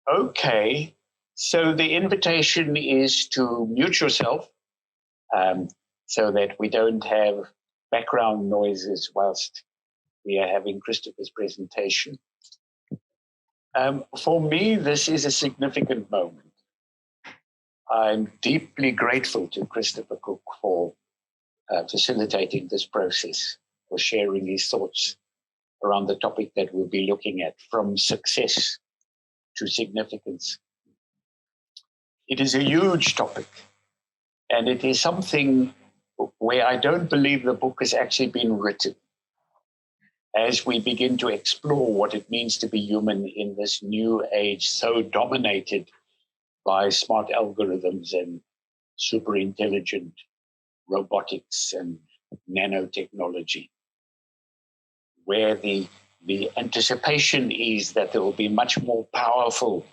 Okay, so the invitation is to mute yourself so that we don't have background noises whilst we are having Christopher's presentation. For me, this is a significant moment. I'm deeply grateful to Christopher Cooke for facilitating this process, for sharing his thoughts around the topic that we'll be looking at, from success to significance. It is a huge topic, and it is something where I don't believe the book has actually been written. As we begin to explore what it means to be human in this new age, so dominated by smart algorithms and super intelligent robotics and nanotechnology, where the anticipation is that there will be much more powerful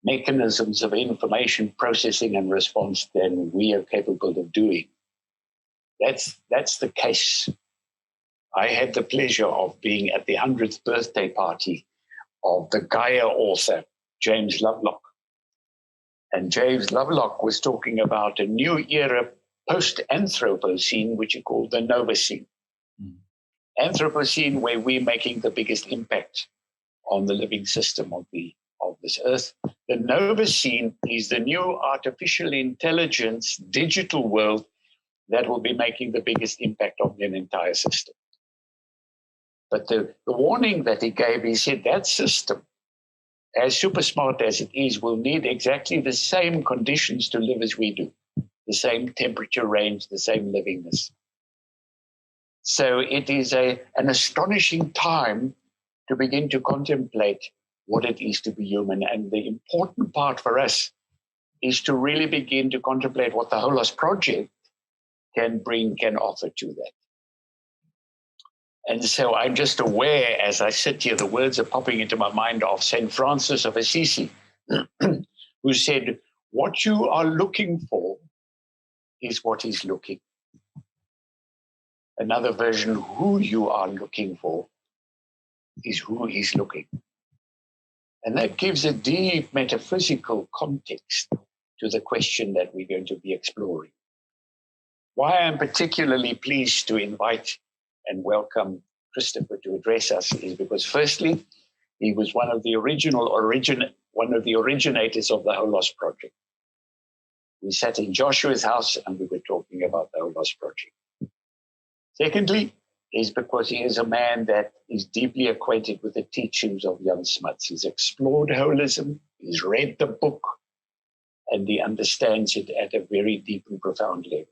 mechanisms of information processing and response than we are capable of doing. That's the case. I had the pleasure of being at the 100th birthday party of the Gaia author, James Lovelock. And James Lovelock was talking about a new era post-Anthropocene, which he called the Novacene. Anthropocene, where we're making the biggest impact on the living system of this earth. The Novacene is the new artificial intelligence digital world that will be making the biggest impact on an entire system. But the warning that he gave, he said that system, as super smart as it is, will need exactly the same conditions to live as we do, the same temperature range, the same livingness. So it is an astonishing time to begin to contemplate what it is to be human. And the important part for us is to really begin to contemplate what the Holos project can offer to that. And so I'm just aware, as I sit here, the words are popping into my mind of St. Francis of Assisi, who said, what you are looking for is what is looking. Another version, who you are looking for is who is looking. And that gives a deep metaphysical context to the question that we're going to be exploring. Why I'm particularly pleased to invite and welcome Christopher to address us is because, firstly, he was one of the originators of the Holos project. We sat in Joshua's house and we were talking about the Holos project. Secondly, is because he is a man that is deeply acquainted with the teachings of Jan Smuts. He's explored holism, he's read the book, and he understands it at a very deep and profound level.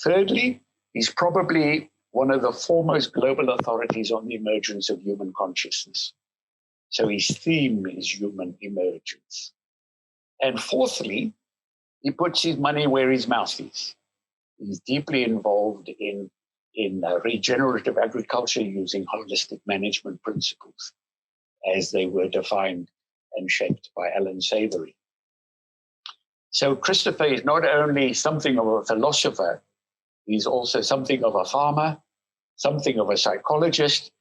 Thirdly, he's probably one of the foremost global authorities on the emergence of human consciousness. So his theme is human emergence. And fourthly, he puts his money where his mouth is. He's deeply involved in regenerative agriculture using holistic management principles as they were defined and shaped by Alan Savory. So Christopher is not only something of a philosopher, he's also something of a farmer, something of a psychologist,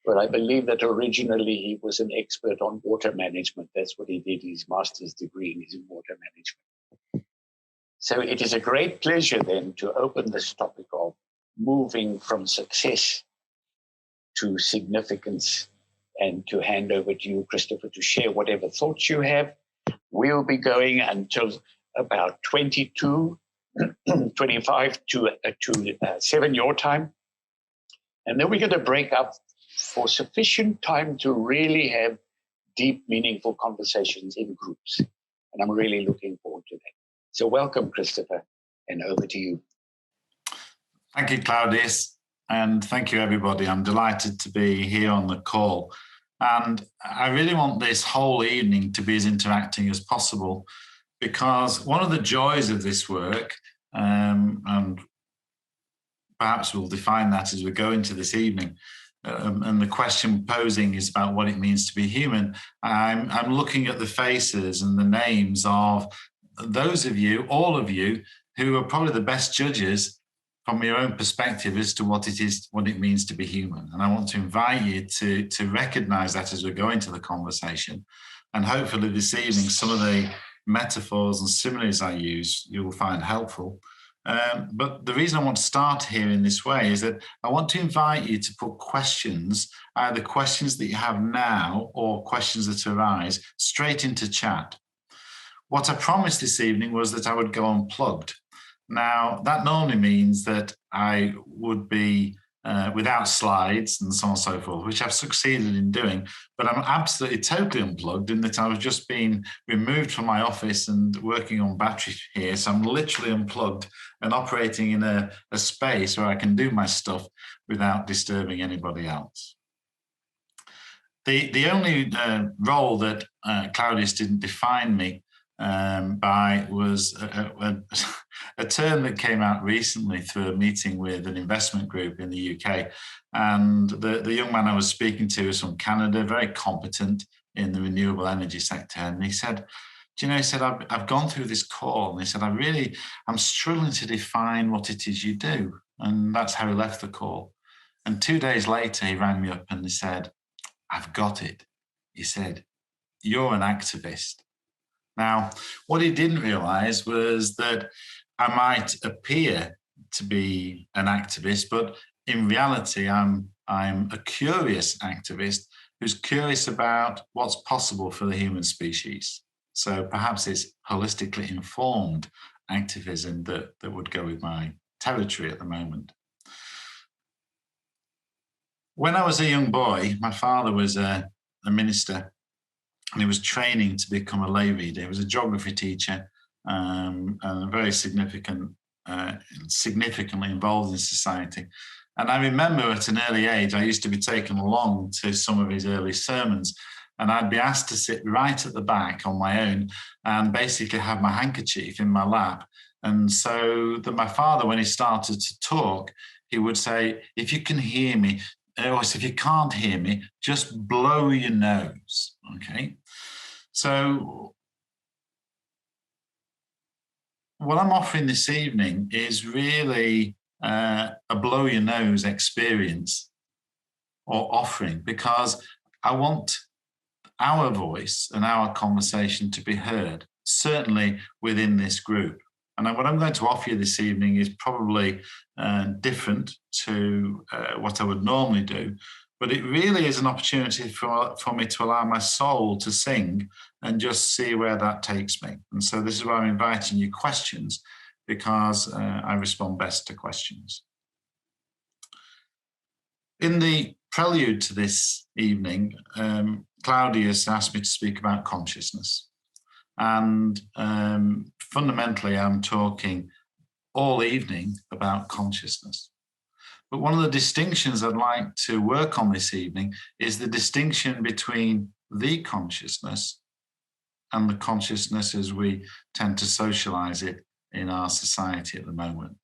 but I believe that originally he was an expert on water management. That's what he did. His master's degree is in water management. So it is a great pleasure then to open this topic of moving from success to significance, and to hand over to you, Christopher, to share whatever thoughts you have. We'll be going until about 25 to 7 your time. And then we're going to break up for sufficient time to really have deep, meaningful conversations in groups. And I'm really looking forward to that. So welcome, Christopher, and over to you. Thank you, Claudius, and thank you, everybody. I'm delighted to be here on the call. And I really want this whole evening to be as interacting as possible, because one of the joys of this work, and perhaps we'll define that as we go into this evening, and the question posing is about what it means to be human. I'm looking at the faces and the names of those of you, all of you, who are probably the best judges from your own perspective as to what it means to be human. And I want to invite you to recognize that as we go into the conversation, And hopefully this evening, some of the metaphors and similes I use, you will find helpful. But the reason I want to start here in this way is that I want to invite you to put questions, either questions that you have now or questions that arise, straight into chat. What I promised this evening was that I would go unplugged. Now, that normally means that I would be without slides and so on and so forth, which I've succeeded in doing, but I'm absolutely totally unplugged in that I was just being removed from my office and working on battery here. So I'm literally unplugged and operating in a space where I can do my stuff without disturbing anybody else. The only role that Claudius didn't define me by was a term that came out recently through a meeting with an investment group in the UK. And the young man I was speaking to was from Canada, very competent in the renewable energy sector. And he said, do you know, he said, I've gone through this call. And he said, I'm struggling to define what it is you do. And that's how he left the call. And 2 days later, he rang me up and he said, I've got it. He said, you're an activist. Now, what he didn't realize was that I might appear to be an activist, but in reality, I'm a curious activist who's curious about what's possible for the human species. So perhaps it's holistically informed activism that would go with my territory at the moment. When I was a young boy, my father was a minister, and he was training to become a lay reader. He was a geography teacher and very significantly involved in society. And I remember at an early age, I used to be taken along to some of his early sermons, and I'd be asked to sit right at the back on my own and basically have my handkerchief in my lap. And so that my father, when he started to talk, he would say, if you can hear me, or if you can't hear me, just blow your nose, okay? So what I'm offering this evening is really a blow your nose experience or offering, because I want our voice and our conversation to be heard, certainly within this group. And what I'm going to offer you this evening is probably different to what I would normally do, but it really is an opportunity for me to allow my soul to sing and just see where that takes me. And so this is why I'm inviting you questions, because I respond best to questions. In the prelude to this evening, Claudius asked me to speak about consciousness. And fundamentally, I'm talking all evening about consciousness. But one of the distinctions I'd like to work on this evening is the distinction between the consciousness and the consciousness as we tend to socialize it in our society at the moment,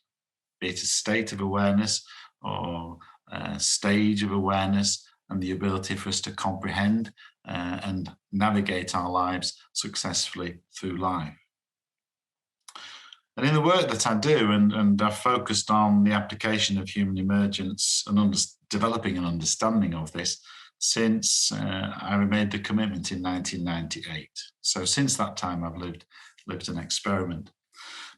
be it a state of awareness or a stage of awareness, and the ability for us to comprehend and navigate our lives successfully through life. And in the work that I do, and I've focused on the application of human emergence and developing an understanding of this since I made the commitment in 1998. So since that time, I've lived an experiment.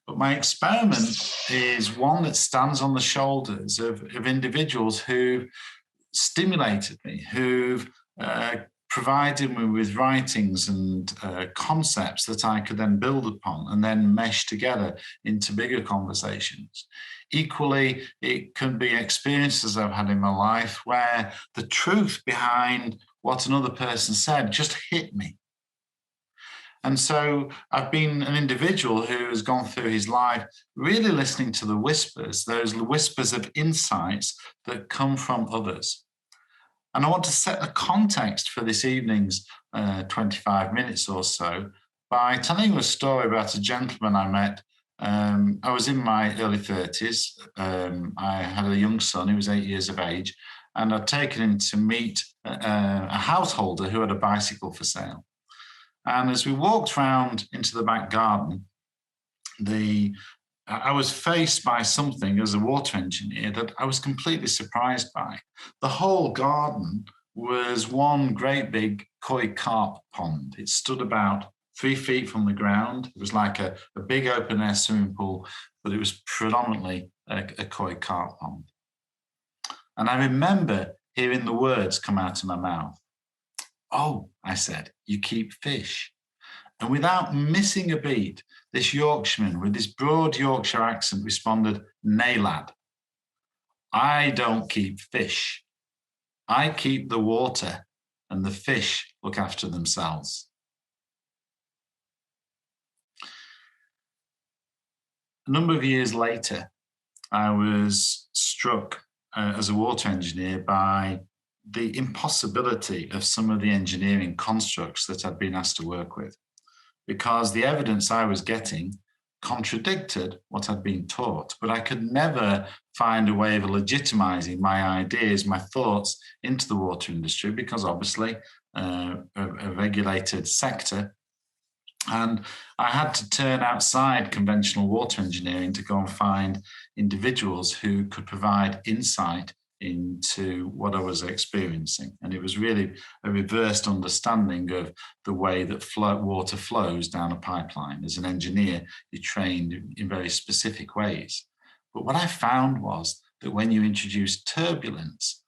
But my experiment is one that stands on the shoulders of individuals who stimulated me, who've provided me with writings and concepts that I could then build upon and then mesh together into bigger conversations. Equally, it can be experiences I've had in my life where the truth behind what another person said just hit me. And so I've been an individual who has gone through his life really listening to the whispers, those whispers of insights that come from others. And I want to set the context for this evening's 25 minutes or so by telling you a story about a gentleman I met. I was in my early 30s. I had a young son, he was 8 years of age, and I'd taken him to meet a householder who had a bicycle for sale. And as we walked round into the back garden, I was faced by something as a water engineer that I was completely surprised by. The whole garden was one great big koi carp pond. It stood about 3 feet from the ground. It was like a big open air swimming pool, but it was predominantly a koi carp pond. And I remember hearing the words come out of my mouth. "Oh," I said, "you keep fish." And without missing a beat, this Yorkshireman with this broad Yorkshire accent responded, "Nay, lad, I don't keep fish. I keep the water, and the fish look after themselves." A number of years later, I was struck as a water engineer by the impossibility of some of the engineering constructs that I'd been asked to work with, because the evidence I was getting contradicted what I'd been taught, but I could never find a way of legitimizing my ideas, my thoughts into the water industry, because obviously a regulated sector. And I had to turn outside conventional water engineering to go and find individuals who could provide insight into what I was experiencing. And it was really a reversed understanding of the way that water flows down a pipeline. As an engineer, you're trained in very specific ways. But what I found was that when you introduced turbulence,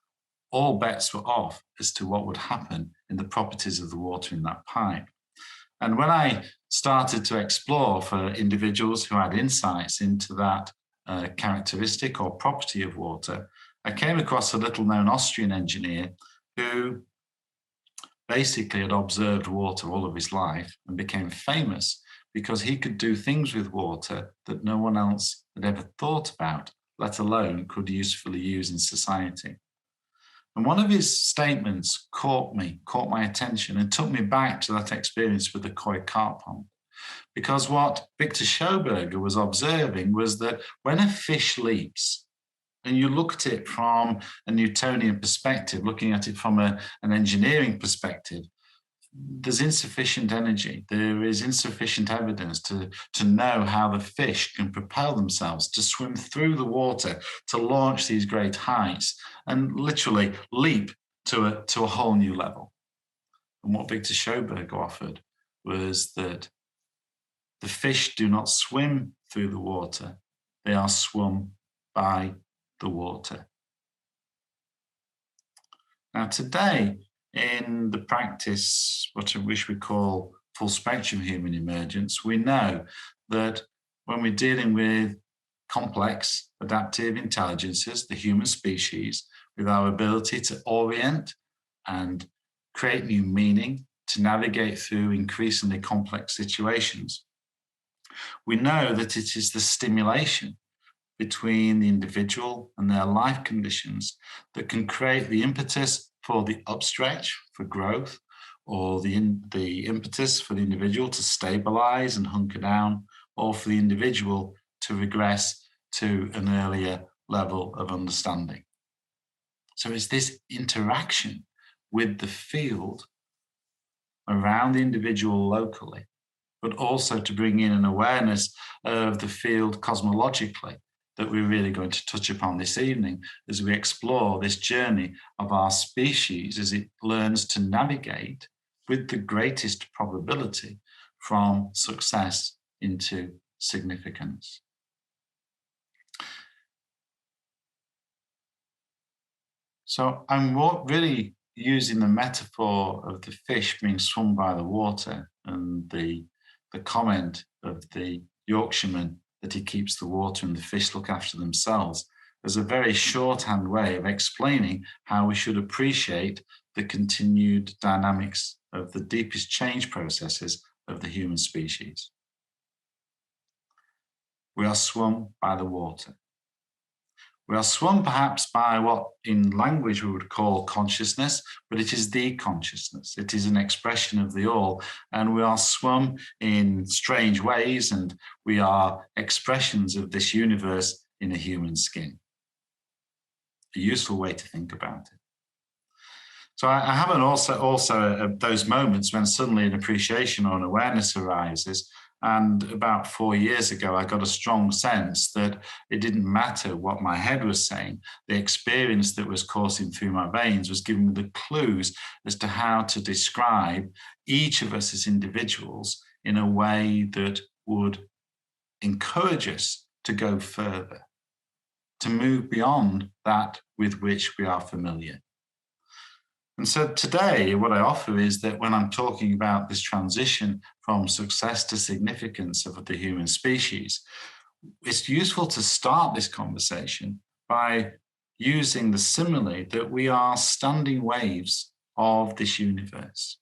all bets were off as to what would happen in the properties of the water in that pipe. And when I started to explore for individuals who had insights into that characteristic or property of water, I came across a little-known Austrian engineer who basically had observed water all of his life and became famous because he could do things with water that no one else had ever thought about, let alone could usefully use in society. And one of his statements caught my attention and took me back to that experience with the koi carp pond. Because what Victor Schoberger was observing was that when a fish leaps, and you look at it from a Newtonian perspective, looking at it from an engineering perspective, there's insufficient energy. There is insufficient evidence to know how the fish can propel themselves, to swim through the water, to launch these great heights, and literally leap to a whole new level. And what Victor Schoberger offered was that the fish do not swim through the water, they are swum by the water. Now today, in the practice, which we call full spectrum human emergence, we know that when we're dealing with complex adaptive intelligences, the human species, with our ability to orient and create new meaning, to navigate through increasingly complex situations, we know that it is the stimulation between the individual and their life conditions that can create the impetus for the upstretch, for growth, or the impetus for the individual to stabilize and hunker down, or for the individual to regress to an earlier level of understanding. So it's this interaction with the field around the individual locally, but also to bring in an awareness of the field cosmologically that we're really going to touch upon this evening as we explore this journey of our species as it learns to navigate with the greatest probability from success into significance. So I'm really using the metaphor of the fish being swum by the water and the comment of the Yorkshireman that he keeps the water and the fish look after themselves as a very shorthand way of explaining how we should appreciate the continued dynamics of the deepest change processes of the human species. We are swum by the water. We are swum perhaps by what in language we would call consciousness, but it is the consciousness. It is an expression of the all, and we are swum in strange ways, and we are expressions of this universe in a human skin. A useful way to think about it. So I have also those moments when suddenly an appreciation or an awareness arises And about 4 years ago, I got a strong sense that it didn't matter what my head was saying. The experience that was coursing through my veins was giving me the clues as to how to describe each of us as individuals in a way that would encourage us to go further, to move beyond that with which we are familiar. And so today, what I offer is that when I'm talking about this transition from success to significance of the human species, it's useful to start this conversation by using the simile that we are standing waves of this universe.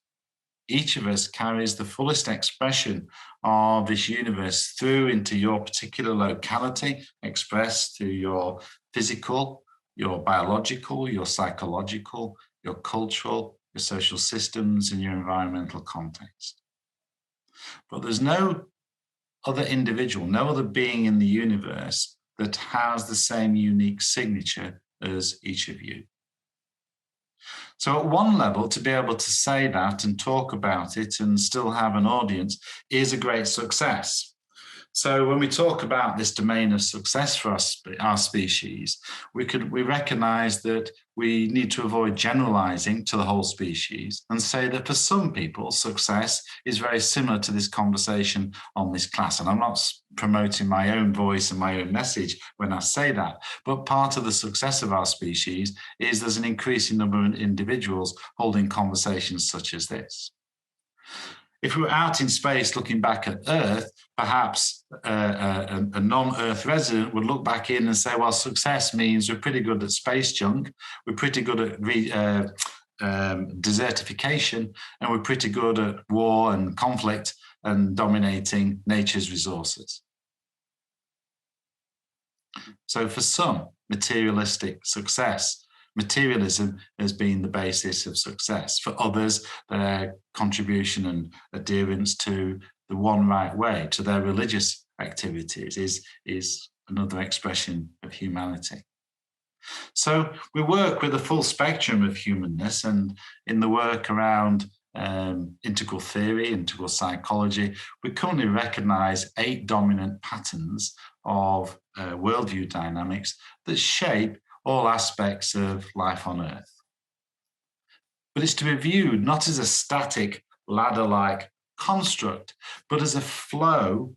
Each of us carries the fullest expression of this universe through into your particular locality, expressed through your physical, your biological, your psychological, your cultural, your social systems, and your environmental context. But there's no other individual, no other being in the universe that has the same unique signature as each of you. So at one level, to be able to say that and talk about it and still have an audience is a great success. So when we talk about this domain of success for our species, we recognize that we need to avoid generalizing to the whole species and say that for some people, success is very similar to this conversation on this class. And I'm not promoting my own voice and my own message when I say that, but part of the success of our species is there's an increasing number of individuals holding conversations such as this. If we were out in space looking back at Earth, perhaps a non-Earth resident would look back in and say, well, success means we're pretty good at space junk, we're pretty good at desertification, and we're pretty good at war and conflict and dominating nature's resources. So for some, materialistic success, materialism has been the basis of success. For others, their contribution and adherence to the one right way, to their religious activities, is another expression of humanity. So we work with a full spectrum of humanness, and in the work around integral theory, integral psychology, we currently recognize 8 dominant patterns of worldview dynamics that shape all aspects of life on Earth. But it's to be viewed not as a static ladder-like construct, but as a flow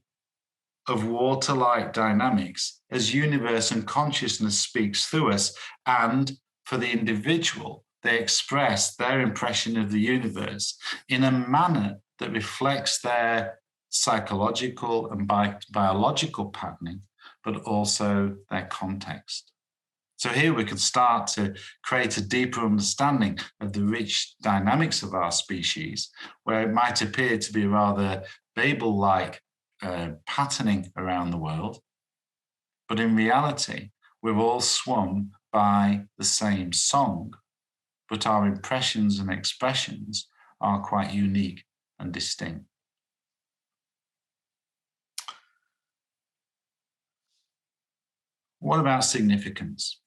of water-like dynamics as universe and consciousness speaks through us, and for the individual, they express their impression of the universe in a manner that reflects their psychological and biological patterning, but also their context. So here we can start to create a deeper understanding of the rich dynamics of our species, where it might appear to be rather Babel-like patterning around the world. But in reality, we're all swum by the same song, but our impressions and expressions are quite unique and distinct. What about significance?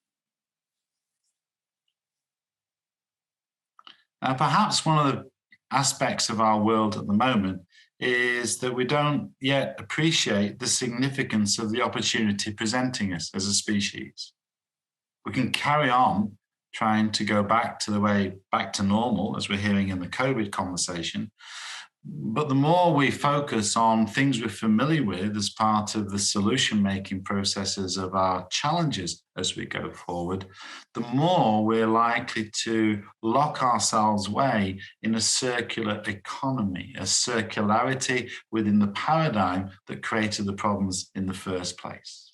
Perhaps one of the aspects of our world at the moment is that we don't yet appreciate the significance of the opportunity presenting us as a species. We can carry on trying to go back to normal, as we're hearing in the COVID conversation. But the more we focus on things we're familiar with as part of the solution-making processes of our challenges as we go forward, the more we're likely to lock ourselves away in a circular economy, a circularity within the paradigm that created the problems in the first place.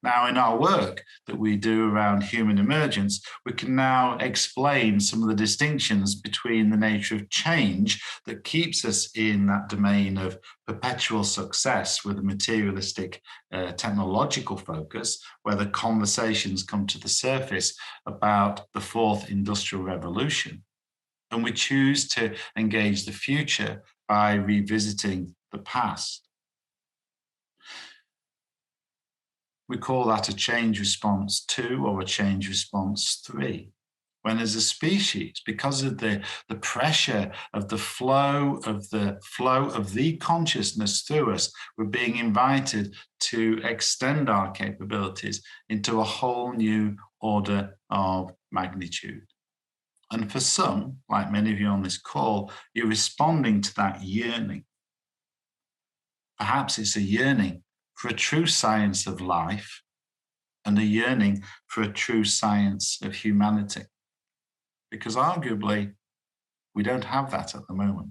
Now, in our work that we do around human emergence, we can now explain some of the distinctions between the nature of change that keeps us in that domain of perpetual success with a materialistic technological focus, where the conversations come to the surface about the 4th industrial revolution. And we choose to engage the future by revisiting the past. We call that a change response 2 or a change response 3. when as a species, because of the pressure of the flow of the consciousness through us, we're being invited to extend our capabilities into a whole new order of magnitude. And for some, like many of you on this call, you're responding to that yearning. Perhaps it's a yearning for a true science of life and a yearning for a true science of humanity. Because arguably, we don't have that at the moment.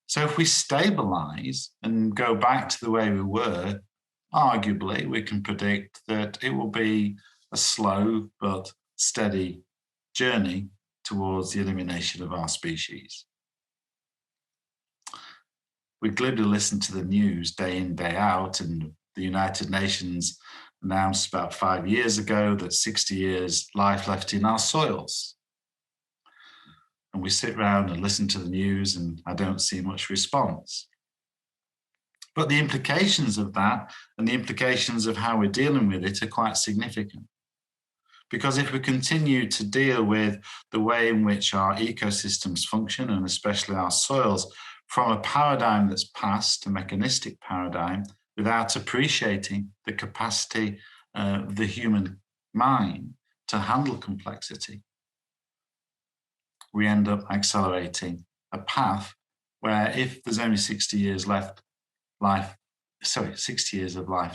So if we stabilize and go back to the way we were, arguably, we can predict that it will be a slow but steady journey towards the elimination of our species. We glibly listen to the news day in, day out, and the United Nations announced about 5 years ago that 60 years life left in our soils. And we sit around and listen to the news, and I don't see much response. But the implications of that and the implications of how we're dealing with it are quite significant. Because if we continue to deal with the way in which our ecosystems function, and especially our soils, from a paradigm that's past, a mechanistic paradigm, without appreciating the capacity of the human mind to handle complexity, we end up accelerating a path where if there's only 60 years of life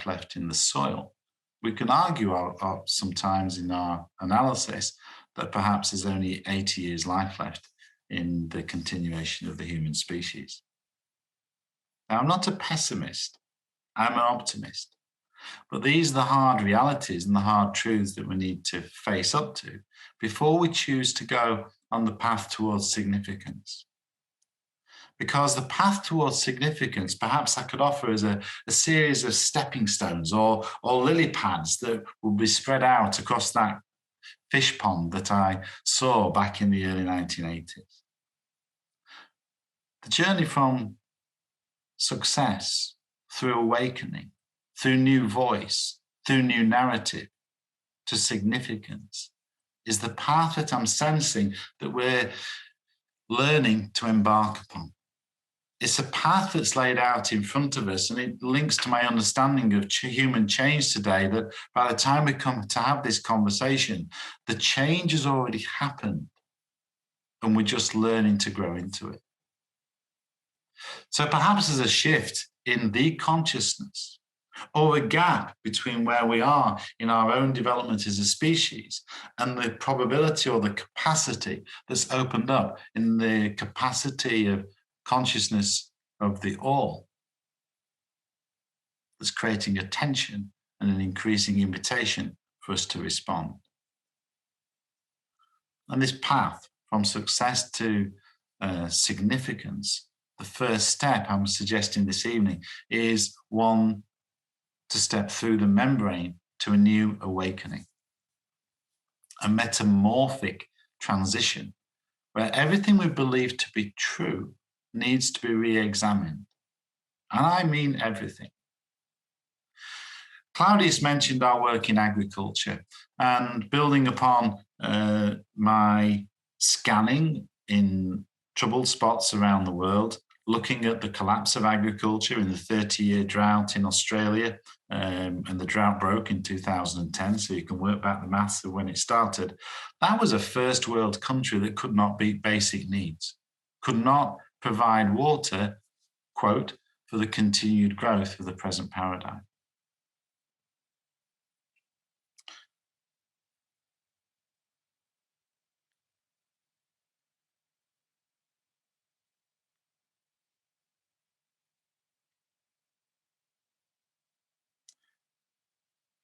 left in the soil, we can argue sometimes in our analysis that perhaps there's only 80 years life left in the continuation of the human species. Now, I'm not a pessimist, I'm an optimist. But these are the hard realities and the hard truths that we need to face up to before we choose to go on the path towards significance. Because the path towards significance, perhaps I could offer as a series of stepping stones or lily pads that will be spread out across that fish pond that I saw back in the early 1980s. The journey from success through awakening, through new voice, through new narrative, to significance, is the path that I'm sensing that we're learning to embark upon. It's a path that's laid out in front of us, and it links to my understanding of human change today, that by the time we come to have this conversation, the change has already happened, and we're just learning to grow into it. So perhaps there's a shift in the consciousness, or a gap between where we are in our own development as a species and the probability or the capacity that's opened up in the capacity of consciousness of the all, that's creating a tension and an increasing invitation for us to respond. And this path from success to significance, the first step I'm suggesting this evening is one to step through the membrane to a new awakening, a metamorphic transition where everything we believe to be true needs to be re-examined. And I mean everything. Claudius mentioned our work in agriculture, and building upon my scanning in troubled spots around the world, looking at the collapse of agriculture in the 30-year drought in Australia, and the drought broke in 2010, so you can work back the maths of when it started. That was a first world country that could not meet basic needs, could not provide water, quote, for the continued growth of the present paradigm.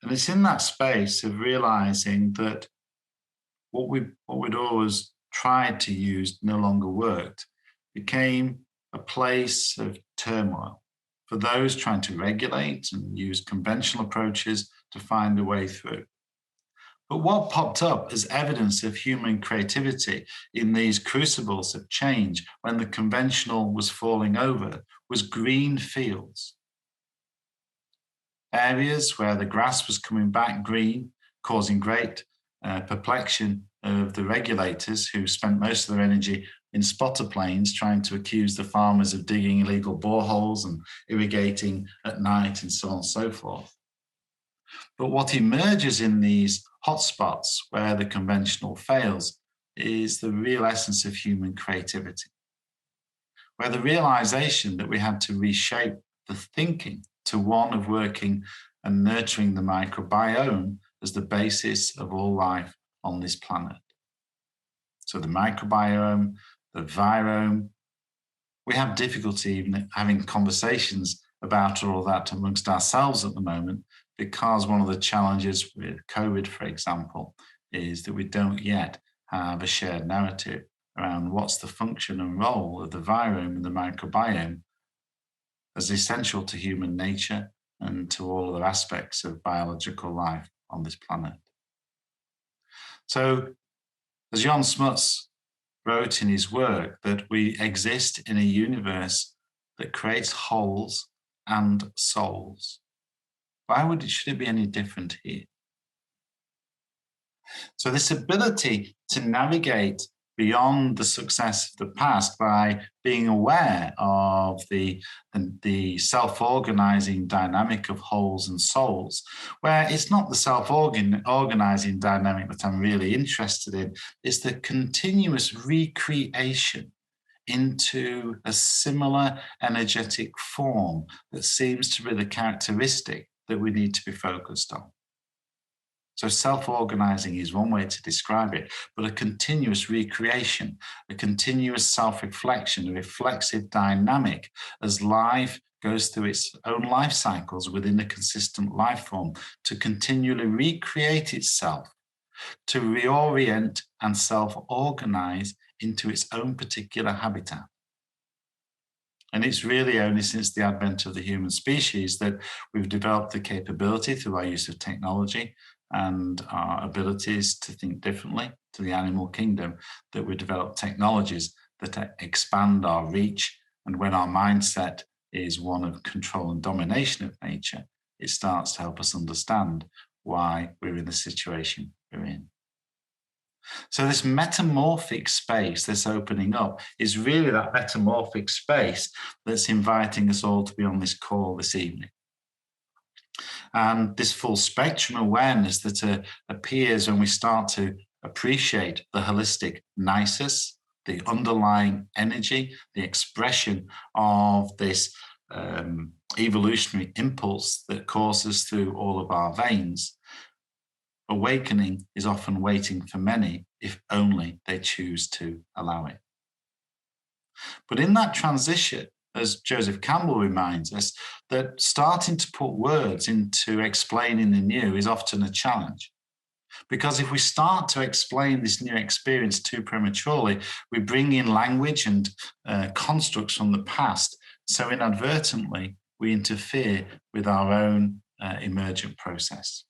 And it's in that space of realizing that what we'd always tried to use no longer worked, became a place of turmoil for those trying to regulate and use conventional approaches to find a way through. But what popped up as evidence of human creativity in these crucibles of change when the conventional was falling over was green fields. Areas where the grass was coming back green, causing great perplexion of the regulators who spent most of their energy in spotter planes trying to accuse the farmers of digging illegal boreholes and irrigating at night and so on and so forth. But what emerges in these hotspots where the conventional fails is the real essence of human creativity, where the realization that we had to reshape the thinking to one of working and nurturing the microbiome as the basis of all life on this planet. So the microbiome, the virome, we have difficulty even having conversations about all that amongst ourselves at the moment, because one of the challenges with COVID, for example, is that we don't yet have a shared narrative around what's the function and role of the virome and the microbiome as essential to human nature and to all other aspects of biological life on this planet. So, as Jan Smuts wrote in his work, that we exist in a universe that creates wholes and souls. Why should it be any different here? So this ability to navigate beyond the success of the past by being aware of the self-organizing dynamic of wholes and souls, where it's not the self-organizing dynamic that I'm really interested in, it's the continuous recreation into a similar energetic form that seems to be the characteristic that we need to be focused on. So self-organizing is one way to describe it, but a continuous recreation, a continuous self-reflection, a reflexive dynamic as life goes through its own life cycles within a consistent life form to continually recreate itself, to reorient and self-organize into its own particular habitat. And it's really only since the advent of the human species that we've developed the capability through our use of technology and our abilities to think differently to the animal kingdom, that we develop technologies that expand our reach. And when our mindset is one of control and domination of nature, it starts to help us understand why we're in the situation we're in. So this metamorphic space, this opening up, is really that metamorphic space that's inviting us all to be on this call this evening. And this full spectrum awareness that appears when we start to appreciate the holistic-nisus, the underlying energy, the expression of this evolutionary impulse that courses through all of our veins. Awakening is often waiting for many, if only they choose to allow it. But in that transition, as Joseph Campbell reminds us, that starting to put words into explaining the new is often a challenge. Because if we start to explain this new experience too prematurely, we bring in language and constructs from the past. So inadvertently, we interfere with our own emergent process.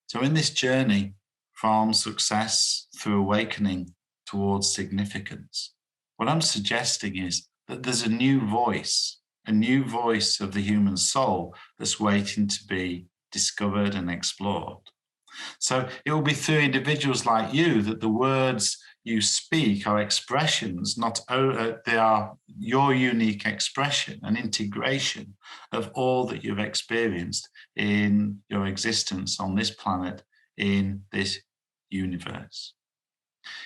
So in this journey from success through awakening towards significance, what I'm suggesting is that there's a new voice of the human soul that's waiting to be discovered and explored. So it will be through individuals like you that the words you speak are expressions, they are your unique expression and integration of all that you've experienced in your existence on this planet, in this universe.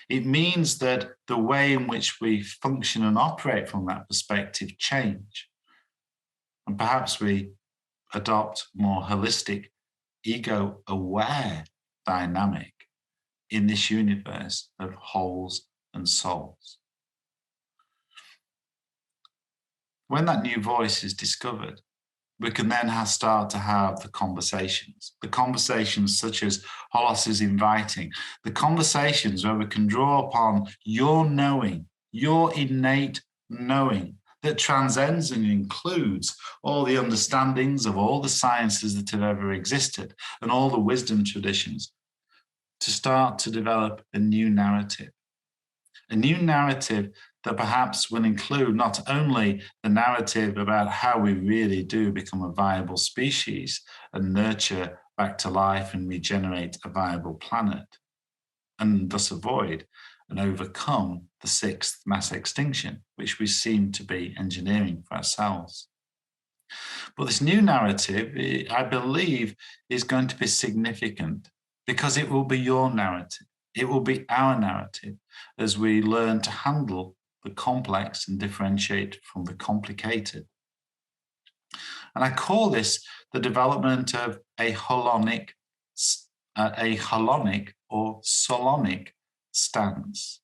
It means that the way in which we function and operate from that perspective change. And perhaps we adopt more holistic, ego-aware dynamic in this universe of wholes and souls. When that new voice is discovered, we can then start to have the conversations such as Holos is inviting, the conversations where we can draw upon your knowing, your innate knowing that transcends and includes all the understandings of all the sciences that have ever existed and all the wisdom traditions, to start to develop a new narrative that perhaps will include not only the narrative about how we really do become a viable species and nurture back to life and regenerate a viable planet, and thus avoid and overcome the sixth mass extinction, which we seem to be engineering for ourselves. But this new narrative, I believe, is going to be significant because it will be your narrative. It will be our narrative as we learn to handle the complex and differentiate from the complicated. And I call this the development of a holonic or solonic stance.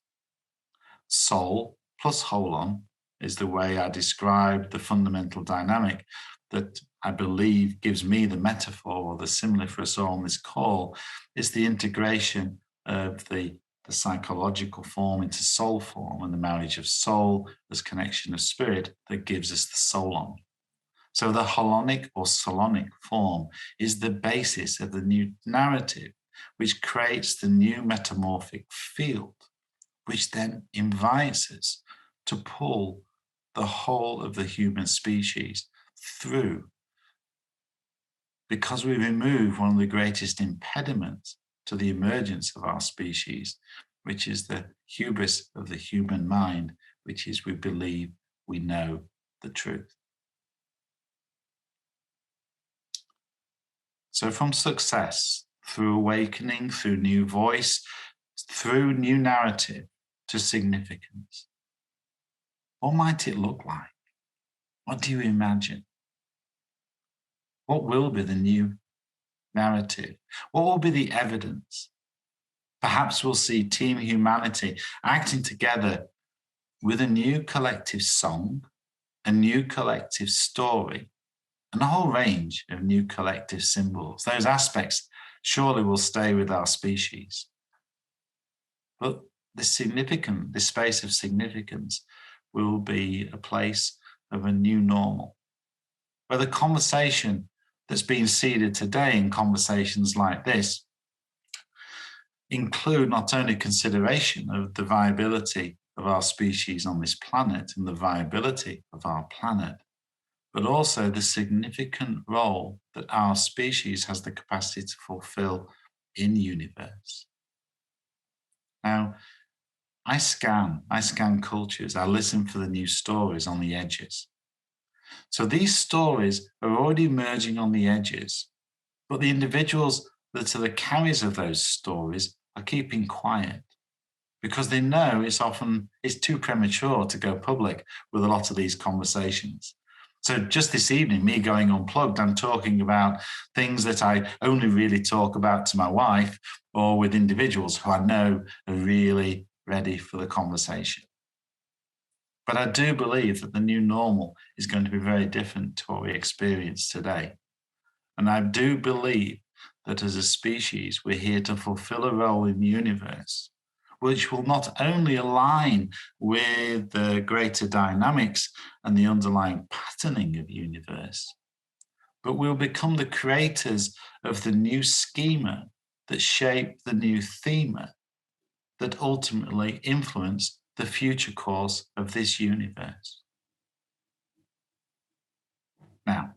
Sol plus holon is the way I describe the fundamental dynamic that I believe gives me the metaphor or the simile for us all on this call, is the integration of the psychological form into soul form and the marriage of soul as connection of spirit that gives us the solon. So the holonic or solonic form is the basis of the new narrative, which creates the new metamorphic field, which then invites us to pull the whole of the human species through, because we remove one of the greatest impediments to the emergence of our species, which is the hubris of the human mind, which is we believe we know the truth. So from success, through awakening, through new voice, through new narrative to significance, what might it look like? What do you imagine? What will be the new narrative? What will be the evidence? Perhaps we'll see Team Humanity acting together with a new collective song, a new collective story, and a whole range of new collective symbols. Those aspects surely will stay with our species. But this space of significance will be a place of a new normal, where the conversation that's being seeded today in conversations like this include not only consideration of the viability of our species on this planet and the viability of our planet, but also the significant role that our species has the capacity to fulfill in the universe. Now, I scan cultures, I listen for the new stories on the edges. So these stories are already emerging on the edges, but the individuals that are the carriers of those stories are keeping quiet because they know it's too premature to go public with a lot of these conversations. So just this evening, me going unplugged, I'm talking about things that I only really talk about to my wife or with individuals who I know are really ready for the conversation. But I do believe that the new normal is going to be very different to what we experience today. And I do believe that as a species, we're here to fulfill a role in the universe, which will not only align with the greater dynamics and the underlying patterning of the universe, but we'll become the creators of the new schema that shape the new thema that ultimately influence the future course of this universe. Now,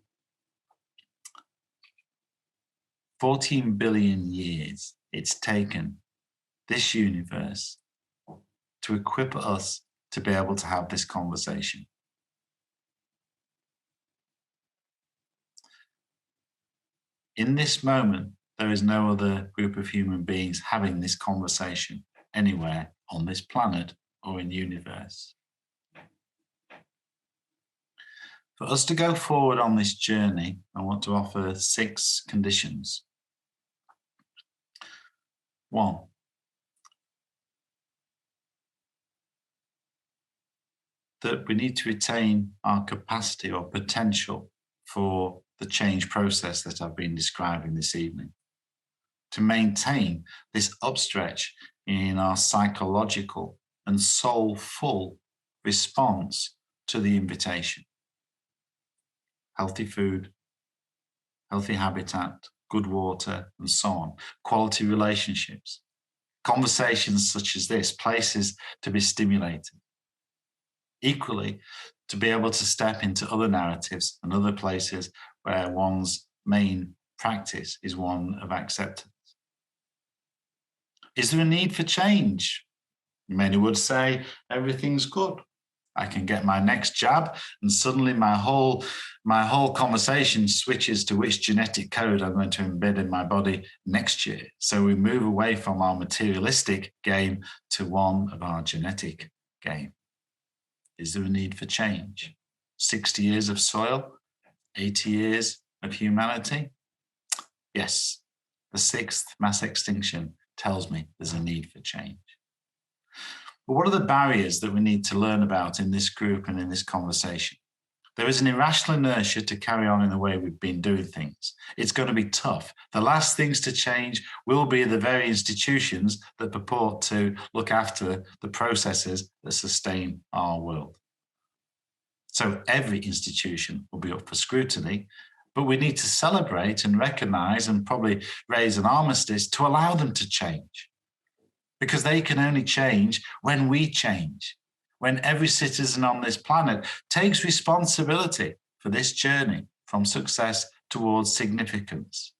14 billion years it's taken this universe to equip us to be able to have this conversation. In this moment, there is no other group of human beings having this conversation anywhere on this planet or in the universe. For us to go forward on this journey, I want to offer 6 conditions. 1, that we need to retain our capacity or potential for the change process that I've been describing this evening, to maintain this upstretch in our psychological and soulful response to the invitation. Healthy food, healthy habitat, good water, and so on. Quality relationships, conversations such as this, places to be stimulated. Equally, to be able to step into other narratives and other places where one's main practice is one of acceptance. Is there a need for change? Many would say everything's good. I can get my next jab and suddenly my whole conversation switches to which genetic code I'm going to embed in my body next year. So we move away from our materialistic game to one of our genetic game. Is there a need for change? 60 years of soil, 80 years of humanity? Yes, the 6th mass extinction tells me there's a need for change. But what are the barriers that we need to learn about in this group and in this conversation? There is an irrational inertia to carry on in the way we've been doing things. It's going to be tough. The last things to change will be the very institutions that purport to look after the processes that sustain our world. So every institution will be up for scrutiny, but we need to celebrate and recognize and probably raise an armistice to allow them to change. Because they can only change when we change, when every citizen on this planet takes responsibility for this journey from success towards significance.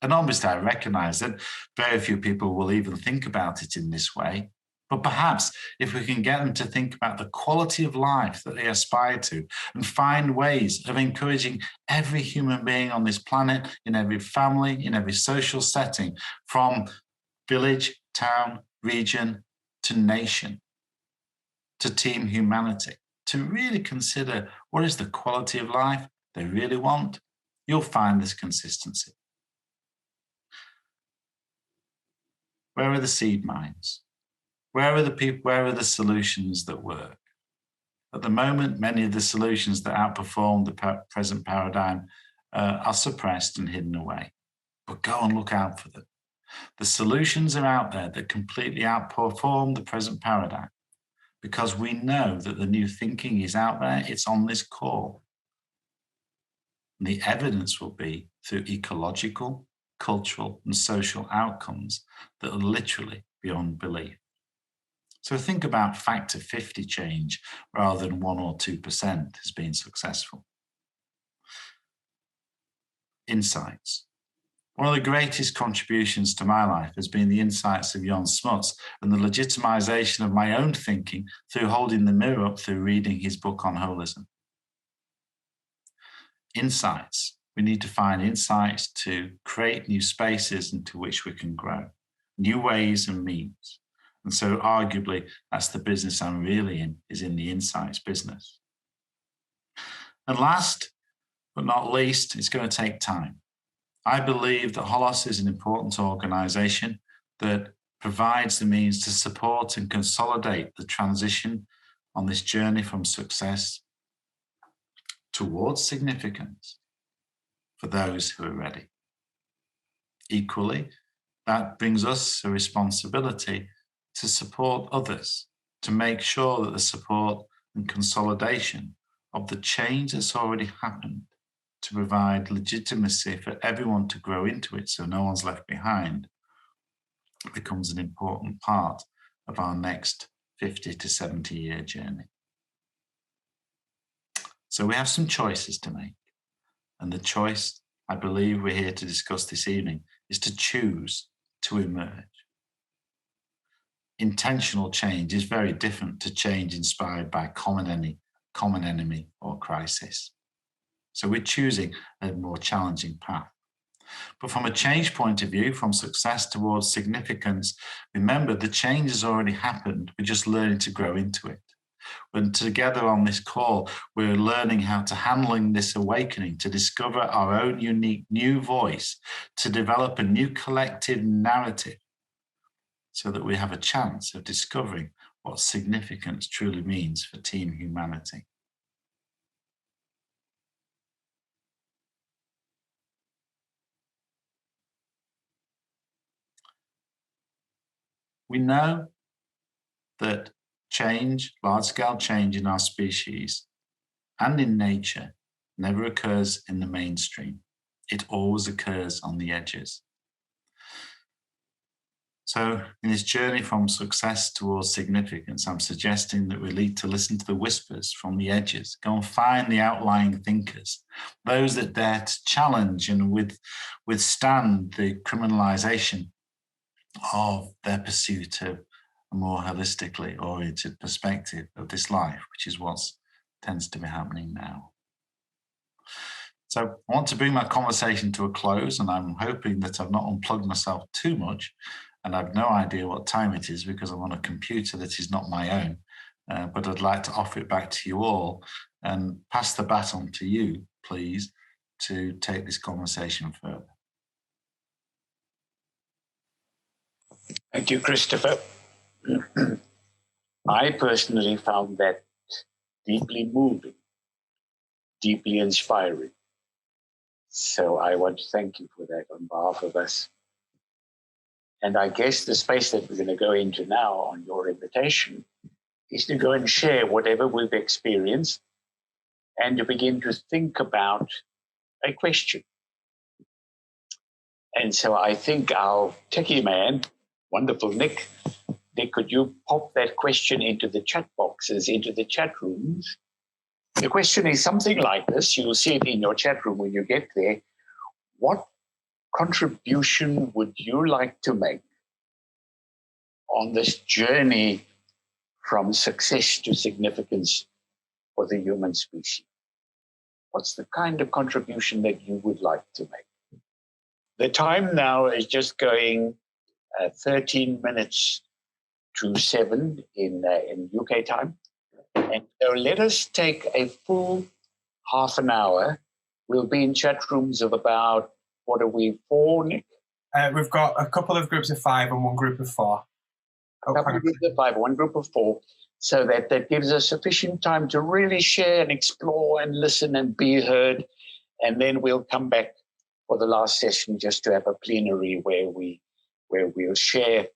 And obviously, I recognize that very few people will even think about it in this way. But perhaps if we can get them to think about the quality of life that they aspire to and find ways of encouraging every human being on this planet, in every family, in every social setting, from village, town, region, to nation, to team humanity, to really consider what is the quality of life they really want, you'll find this consistency. Where are the seed mines? Where are the people? Where are the solutions that work? At the moment, many of the solutions that outperform the present paradigm are suppressed and hidden away. But go and look out for them. The solutions are out there that completely outperform the present paradigm because we know that the new thinking is out there. It's on this call. And the evidence will be through ecological, cultural, and social outcomes that are literally beyond belief. So think about factor 50 change rather than 1 or 2% as being successful. Insights. One of the greatest contributions to my life has been the insights of Smuts and the legitimization of my own thinking through holding the mirror up through reading his book on holism. Insights. We need to find insights to create new spaces into which we can grow, new ways and means. And so arguably, that's the business I'm really in, is in the insights business. And last but not least, it's going to take time. I believe that Holos is an important organization that provides the means to support and consolidate the transition on this journey from success towards significance for those who are ready. Equally, that brings us a responsibility to support others, to make sure that the support and consolidation of the change that's already happened to provide legitimacy for everyone to grow into it so no one's left behind becomes an important part of our next 50 to 70 year journey. So we have some choices to make. And the choice I believe we're here to discuss this evening is to choose to emerge. Intentional change is very different to change inspired by common enemy or crisis. So we're choosing a more challenging path. But from a change point of view, from success towards significance, remember the change has already happened. We're just learning to grow into it. When together on this call, we're learning how to handle this awakening, to discover our own unique new voice, to develop a new collective narrative so that we have a chance of discovering what significance truly means for team humanity. We know that change, large-scale change in our species and in nature never occurs in the mainstream. It always occurs on the edges. So in this journey from success towards significance, I'm suggesting that we need to listen to the whispers from the edges, go and find the outlying thinkers, those that dare to challenge and withstand the criminalization of their pursuit of a more holistically oriented perspective of this life, which is what tends to be happening now. So I want to bring my conversation to a close, and I'm hoping that I've not unplugged myself too much, and I've no idea what time it is because I'm on a computer that is not my own, but I'd like to offer it back to you all and pass the baton to you, please, to take this conversation further. Thank you, Christopher. I personally found that deeply moving, deeply inspiring. So I want to thank you for that on behalf of us. And I guess the space that we're going to go into now on your invitation is to go and share whatever we've experienced and to begin to think about a question. And so I think our techie man, wonderful Nick, could you pop that question into the chat boxes, into the chat rooms? The question is something like this. You'll see it in your chat room when you get there. What contribution would you like to make on this journey from success to significance for the human species? What's the kind of contribution that you would like to make? The time now is just going 13 minutes to 7 in UK time. And so let us take a full half an hour. We'll be in chat rooms of about, what are we, 4, Nick? We've got a couple of groups of 5 and one group of 4. A couple of groups of 5, one group of 4, so that gives us sufficient time to really share and explore and listen and be heard. And then we'll come back for the last session just to have a plenary where we'll share.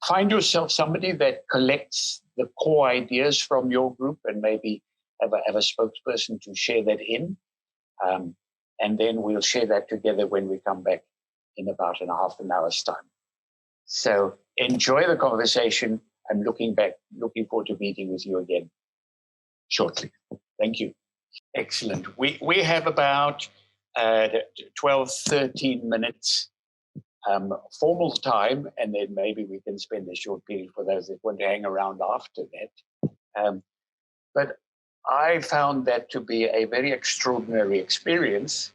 Find yourself somebody that collects the core ideas from your group and maybe have a spokesperson to share that in. And then we'll share that together when we come back in about half an hour's time. So enjoy the conversation. I'm looking forward to meeting with you again shortly. Thank you. Excellent. We have about 12, 13 minutes formal time, and then maybe we can spend a short period for those that want to hang around after that. But I found that to be a very extraordinary experience.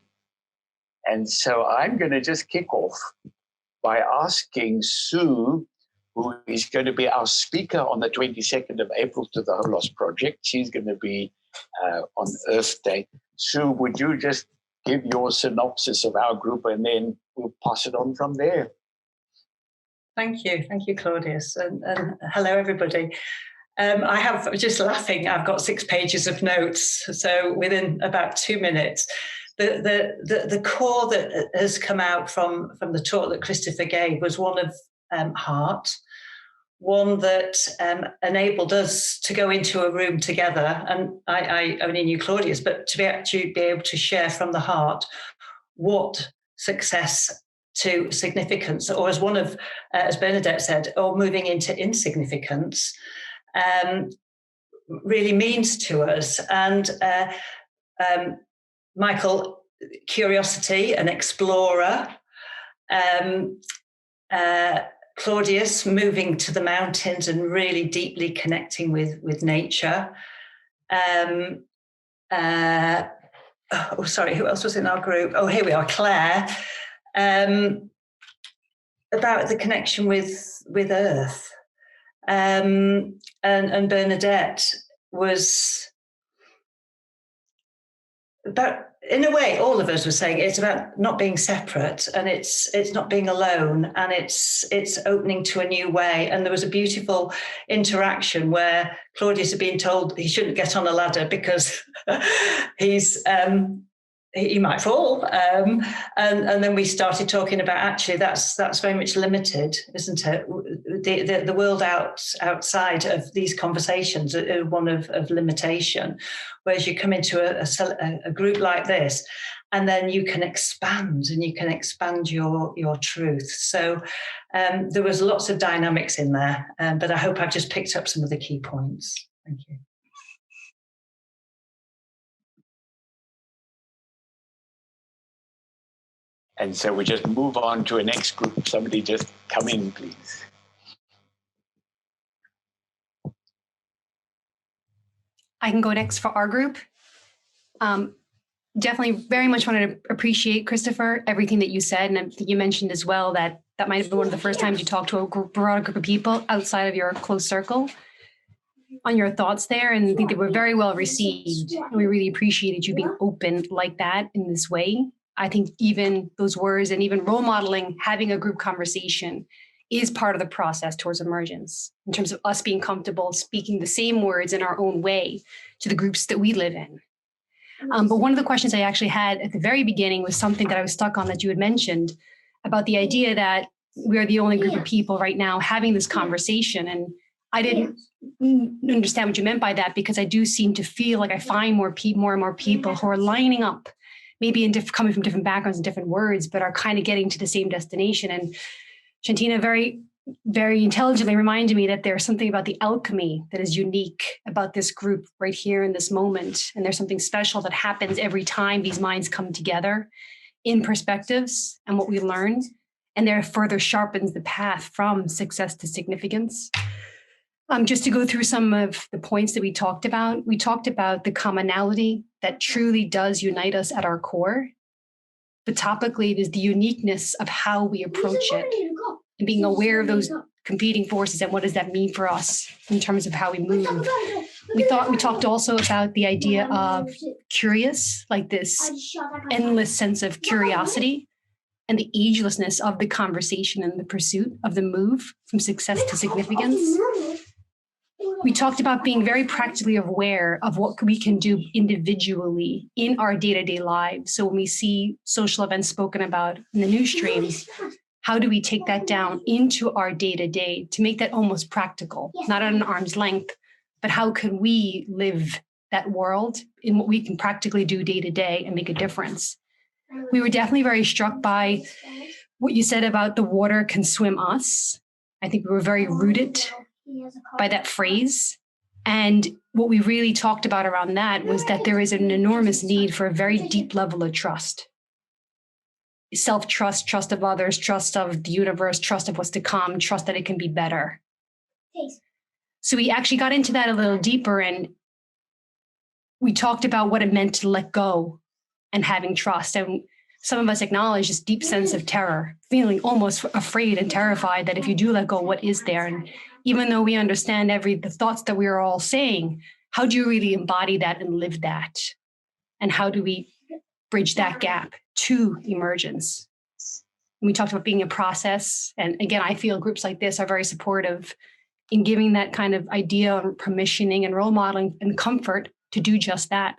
And so I'm going to just kick off by asking Sue, who is going to be our speaker on the 22nd of April to the Holos Project. She's going to be on Earth Day. Sue, would you just give your synopsis of our group and then we'll pass it on from there? Thank you, Claudius, and hello, everybody. I have, just laughing, I've got 6 pages of notes, so within about 2 minutes. The core that has come out from the talk that Christopher gave was one of heart, one that enabled us to go into a room together, and I only knew Claudius, but to be able to share from the heart what success to significance, or as one of, as Bernadette said, or moving into insignificance, really means to us. And Michael, curiosity, an explorer. Claudius, moving to the mountains and really deeply connecting with nature. Sorry, who else was in our group? Oh, here we are, Claire. About the connection with Earth. And Bernadette was about, in a way, all of us were saying it's about not being separate, and it's not being alone, and it's opening to a new way. And there was a beautiful interaction where Claudius had been told he shouldn't get on a ladder because he might fall, and then we started talking about, actually that's very much limited, isn't it? The world outside of these conversations are one of limitation, whereas you come into a group like this, and then you can expand and you can expand your truth. So there was lots of dynamics in there, but I hope I've just picked up some of the key points. Thank you. And so we just move on to a next group. Somebody just come in, please. I can go next for our group. Definitely very much wanted to appreciate, Christopher, everything that you said. And I think you mentioned as well that that might have been one of the first times you talked to a broader group of people outside of your close circle on your thoughts there. And I think they were very well received. And we really appreciated you being open like that in this way. I think even those words and even role modeling, having a group conversation is part of the process towards emergence in terms of us being comfortable speaking the same words in our own way to the groups that we live in. But one of the questions I actually had at the very beginning was something that I was stuck on that you had mentioned about the idea that we are the only group of people right now having this conversation. And I didn't understand what you meant by that, because I do seem to feel like I find more and more people who are lining up, maybe coming from different backgrounds and different words, but are kind of getting to the same destination. And Shantina very, very intelligently reminded me that there's something about the alchemy that is unique about this group right here in this moment. And there's something special that happens every time these minds come together in perspectives and what we learn. And there further sharpens the path from success to significance. Just to go through some of the points that we talked about the commonality that truly does unite us at our core. But topically, it is the uniqueness of how we approach it and being aware of those competing forces and what does that mean for us in terms of how we move. We talked also about the idea of curious, like this endless sense of curiosity and the agelessness of the conversation and the pursuit of the move from success to significance. We talked about being very practically aware of what we can do individually in our day-to-day lives. So when we see social events spoken about in the news streams, how do we take that down into our day-to-day to make that almost practical, not at an arm's length, but how can we live that world in what we can practically do day-to-day and make a difference? We were definitely very struck by what you said about the water can swim us. I think we were very rooted by that phrase. And what we really talked about around that was that there is an enormous need for a very deep level of trust. Self-trust, trust of others, trust of the universe, trust of what's to come, trust that it can be better. So we actually got into that a little deeper, and we talked about what it meant to let go and having trust. And some of us acknowledge this deep sense of terror, feeling almost afraid and terrified that if you do let go, what is there? And even though we understand the thoughts that we are all saying, how do you really embody that and live that? And how do we bridge that gap to emergence? And we talked about being a process. And again, I feel groups like this are very supportive in giving that kind of idea of permissioning and role modeling and comfort to do just that.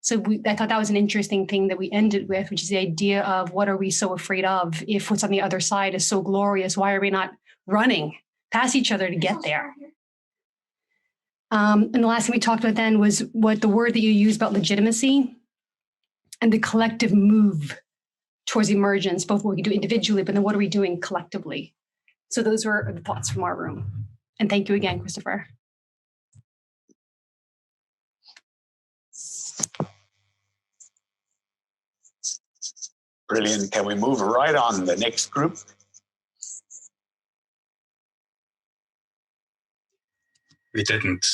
So I thought that was an interesting thing that we ended with, which is the idea of what are we so afraid of? If what's on the other side is so glorious, why are we not running past each other to get there? And the last thing we talked about then was what the word that you used about legitimacy and the collective move towards emergence, both what we do individually, but then what are we doing collectively? So those were the thoughts from our room. And thank you again, Christopher. Brilliant. Can we move right on the next group? We didn't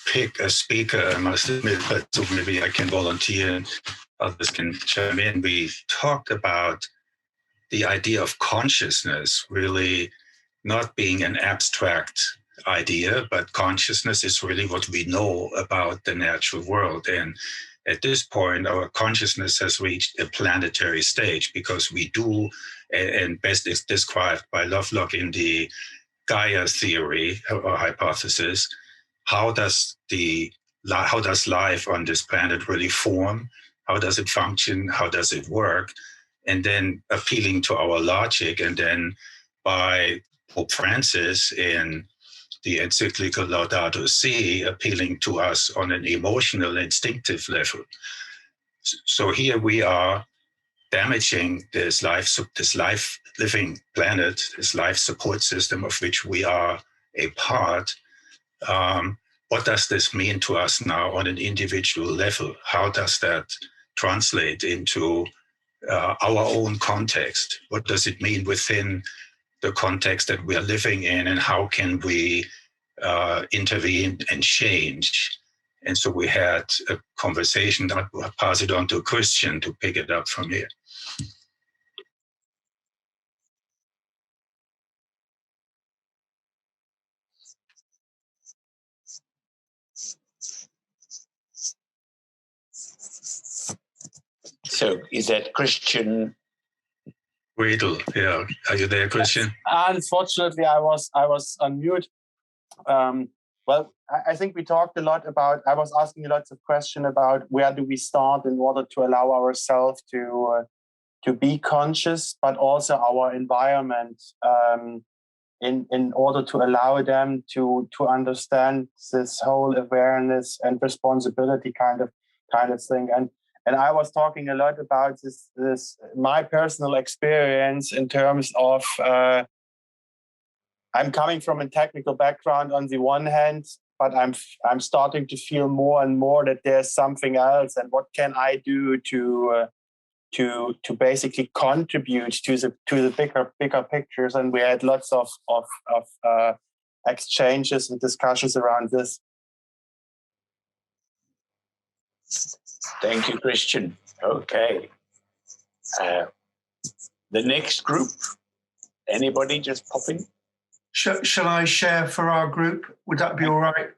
pick a speaker, I must admit, but so maybe I can volunteer and others can chime in. We talked about the idea of consciousness really not being an abstract idea, but consciousness is really what we know about the natural world. And at this point, our consciousness has reached a planetary stage because we do, and best is described by Lovelock in the Gaia theory or hypothesis, how does life on this planet really form? How does it function? How does it work? And then appealing to our logic, and then by Pope Francis in the encyclical Laudato Si, appealing to us on an emotional, instinctive level. So here we are damaging this life living planet, this life support system of which we are a part. What does this mean to us now on an individual level? How does that translate into our own context? What does it mean within the context that we are living in, and how can we intervene and change? And so we had a conversation. I'll pass it on to Christian to pick it up from here. So is that Christian? Riedel, yeah. Are you there, Christian? Unfortunately, I was on mute. Well, I think we talked a lot about, I was asking lots of questions about where do we start in order to allow ourselves to be conscious, but also our environment in order to allow them to understand this whole awareness and responsibility kind of thing. And I was talking a lot about this my personal experience in terms of I'm coming from a technical background on the one hand, but I'm starting to feel more and more that there's something else, and what can I do to basically contribute to the bigger pictures. And we had lots of exchanges and discussions around this. Thank you, Christian. Okay. The next group, anybody just pop in? Shall I share for our group? Would that be all right?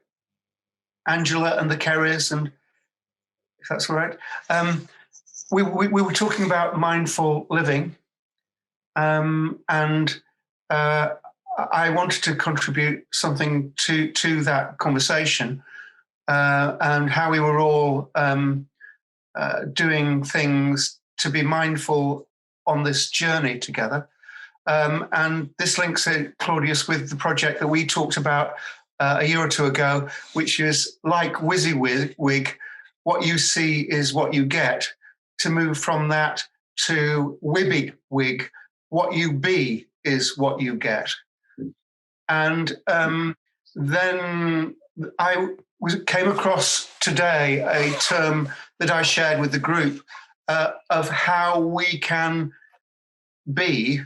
Angela and the Kerrys, and if that's all right. We were talking about mindful living, and I wanted to contribute something to that conversation, and how we were all doing things to be mindful on this journey together. And this links, Claudius, with the project that we talked about a year or two ago, which is like WYSIWYG, what you see is what you get, to move from that to WYBIWYG, what you be is what you get. And then I came across today a term that I shared with the group of how we can be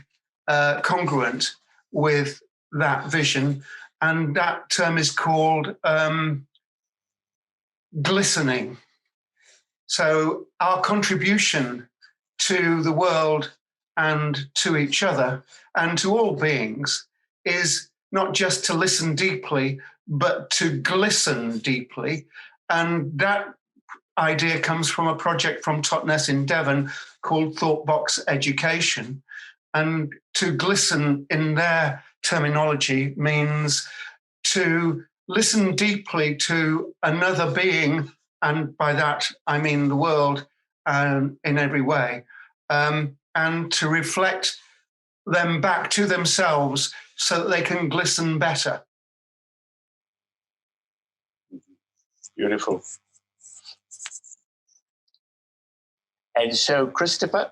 congruent with that vision, and that term is called glistening. So our contribution to the world and to each other and to all beings is not just to listen deeply, but to glisten deeply. And that idea comes from a project from Totnes in Devon called Thought Box Education. And to glisten in their terminology means to listen deeply to another being, and by that I mean the world in every way, and to reflect them back to themselves so that they can glisten better. Beautiful. And so, Christopher,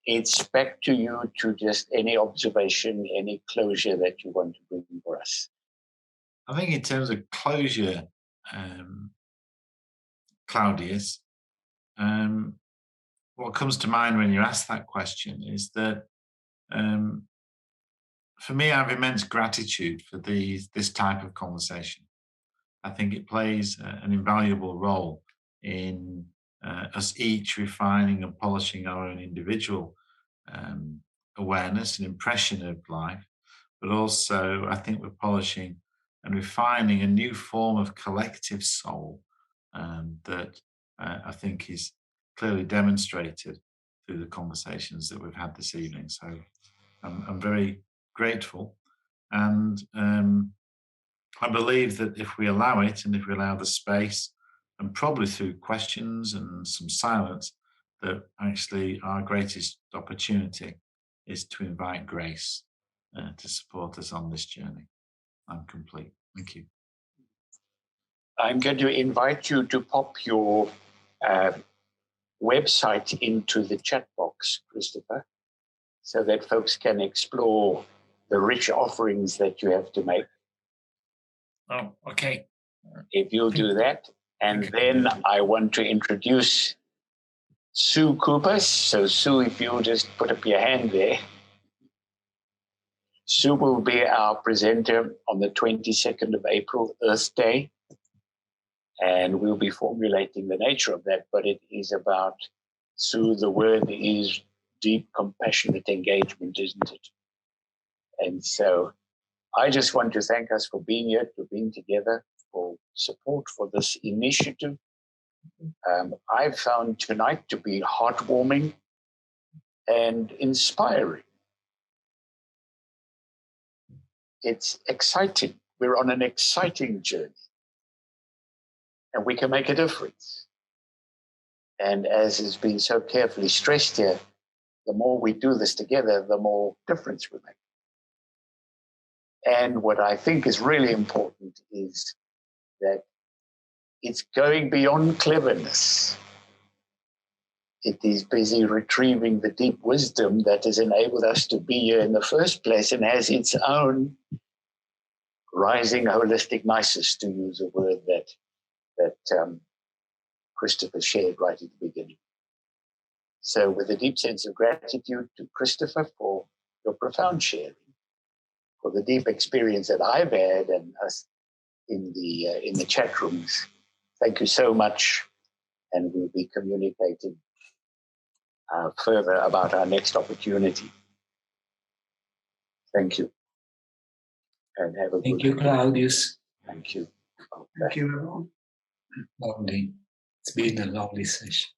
it's back to you to just any observation, any closure that you want to bring for us. I think in terms of closure, Claudius, what comes to mind when you ask that question is that for me, I have immense gratitude for this type of conversation. I think it plays an invaluable role in us each refining and polishing our own individual awareness and impression of life, but also I think we're polishing and refining a new form of collective soul that I think is clearly demonstrated through the conversations that we've had this evening. So I'm very grateful, and I believe that if we allow it, and if we allow the space, and probably through questions and some silence, that actually our greatest opportunity is to invite grace to support us on this journey. I'm complete. Thank you. I'm going to invite you to pop your website into the chat box, Christopher, so that folks can explore the rich offerings that you have to make. Oh, okay. If you'll do that. And then I want to introduce Sue Cooper. So Sue, if you'll just put up your hand there. Sue will be our presenter on the 22nd of April, Earth Day. And we'll be formulating the nature of that, but it is about, Sue, the word is deep, compassionate engagement, isn't it? And so I just want to thank us for being here, for being together, for support for this initiative. I've found tonight to be heartwarming and inspiring. It's exciting. We're on an exciting journey, and we can make a difference. And as has been so carefully stressed here, the more we do this together, the more difference we make. And what I think is really important is that it's going beyond cleverness. It is busy retrieving the deep wisdom that has enabled us to be here in the first place and has its own rising holistic-nisus, to use a word that Christopher shared right at the beginning. So with a deep sense of gratitude to Christopher for your profound sharing, for the deep experience that I've had and us in the chat rooms. Thank you so much, and we'll be communicating further about our next opportunity. Thank you, and have a good. Thank you, Claudius. Thank you. Okay. Thank you, everyone. Lovely. It's been a lovely session.